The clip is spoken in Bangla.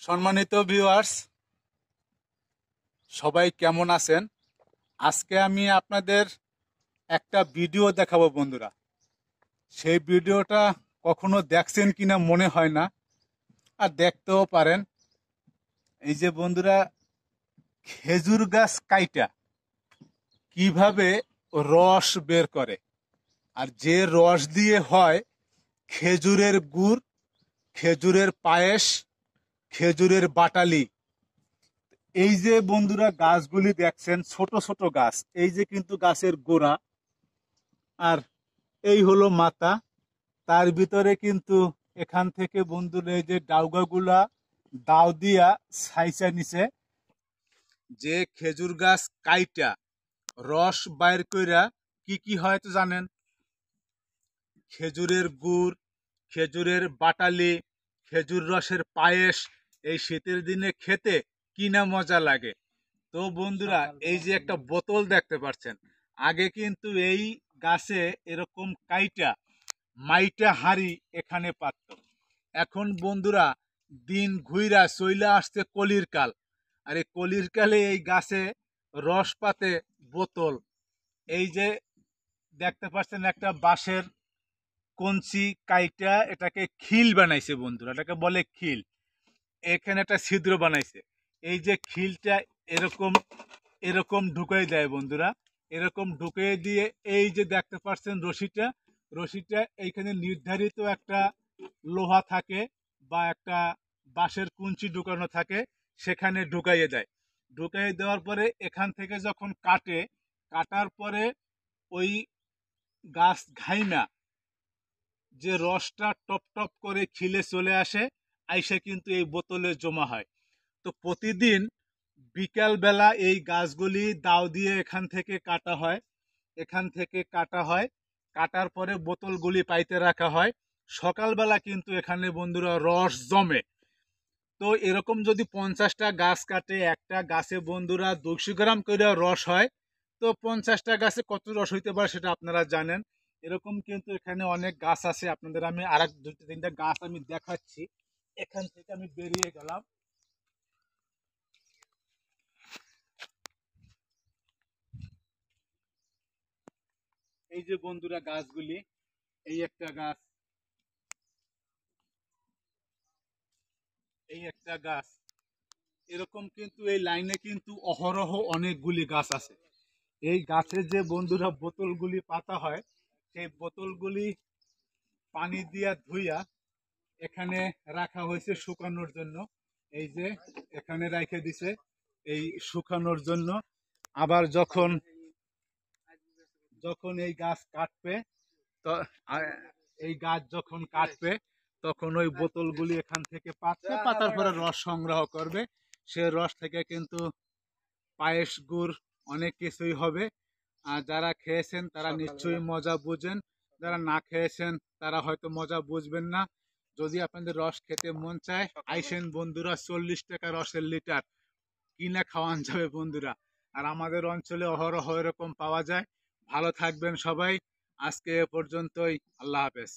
সম্মানিত ভিউয়ার্স, সবাই কেমন আছেন? আজকে আমি আপনাদের একটা ভিডিও দেখাবো বন্ধুরা। সেই ভিডিওটা কখনো দেখছেন কিনা মনে হয় না, আর দেখতেও পারেন। এই যে বন্ধুরা, খেজুর গাছ কাইটা কিভাবে রস বের করে, আর যে রস দিয়ে হয় খেজুরের গুড়, খেজুরের পায়েস, খেজুরের বাটালি। এই যে বন্ধুরা গাছগুলি দেখছেন, ছোট ছোট গাছ, এই যে কিন্তু গাছের গোড়া, আর এই হলো মাথা। তার ভিতরে কিন্তু এখান থেকে বন্ধুরা এই যে ডাউগাগুলা দাও দিয়া ছাইচা নিছে। যে খেজুর গাছ কাইটা রস বাইর কইরা কি কি হয় তো জানেন? খেজুরের গুড়, খেজুরের বাটালি, খেজুর রসের পায়েস। এই শীতের দিনে খেতে কি না মজা লাগে। তো বন্ধুরা, এই যে একটা বোতল দেখতে পাচ্ছেন, আগে কিন্তু এই গাছে এরকম কাইটা মাইটা হাড়ি এখানে পাতত। এখন বন্ধুরা দিন ঘুইরা চইলা আসছে কলির কাল, আর এই কলির কালে এই গাছে রস পাতে বোতল। এই যে দেখতে পাচ্ছেন একটা বাঁশের কঞ্চি কাইটা এটাকে খিল বানাইছে বন্ধুরা, এটাকে বলে খিল। এখানে একটা ছিদ্র বানাইছে। এই যে খিলটা এরকম এরকম ঢুকাই দেয় বন্ধুরা, এরকম ঢুকিয়ে দিয়ে এই যে দেখতে পাচ্ছেন রশিটা, রশিটা এইখানে নির্ধারিত একটা লোহা থাকে বা একটা বাঁশের কুঞ্চি ঢুকানো থাকে, সেখানে ঢুকাইয়ে দেয়। ঢুকাইয়ে দেওয়ার পরে এখান থেকে যখন কাটে, কাটার পরে ওই গাছ ঘাইনা যে রসটা টপ টপ করে খিলে চলে আসে, আইসা কিন্তু এই বোতলে জমা হয়। তো প্রতিদিন বিকাল বেলা এই গাছগুলি দাও দিয়ে এখান থেকে কাটা হয়, এখান থেকে কাটা হয়। কাটার পরে বোতলগুলি পাইতে রাখা হয়। সকালবেলা কিন্তু এখানে বন্ধুরা রস জমে। তো এরকম যদি 50টা গাছ কাটে, একটা গাছে বন্ধুরা 200 গ্রাম করে রস হয়। তো 50টা গাছে কত রস হইতে পারে সেটা আপনারা জানেন। এরকম কিন্তু এখানে অনেক গাছ আছে, আপনাদের আমি আর এক 2-3টা গাছ আমি দেখাচ্ছি। এখান থেকে আমি বেরিয়ে গেলাম। এই যে বন্ধুরা গাছগুলি, এই একটা গাছ, এই একটা গাছ, এরকম কিন্তু এই লাইনে কিন্তু অহরহ অনেকগুলি গাছ আছে। এই গাছে যে বন্ধুরা বোতলগুলি পাতা হয়, সেই বোতলগুলি পানি দিয়া ধুইয়া এখানে রাখা হয়েছে শুকানোর জন্য। এই যে এখানে রেখে দিছে এই শুকানোর জন্য। আবার যখন যখন এই গাছ কাটবে, তো এই গাছ যখন কাটবে তখন ওই বোতলগুলি এখান থেকে পাতবে, পাতার পরে রস সংগ্রহ করবে। সে রস থেকে কিন্তু পায়েস, গুড়, অনেক কিছুই হবে। আর যারা খেয়েছেন তারা নিশ্চয়ই মজা বুঝেন, যারা না খেয়েছেন তারা হয়তো মজা বুঝবেন না। যদি আপনাদের রস খেতে মন চায়, আইসেন বন্ধুরা, 40 টাকা রসের লিটার কিনা খাওয়ান যাবে বন্ধুরা। আর আমাদের অঞ্চলে অহরহ এরকম পাওয়া যায়। ভালো থাকবেন সবাই। আজকে এ পর্যন্তই। আল্লাহ হাফেজ।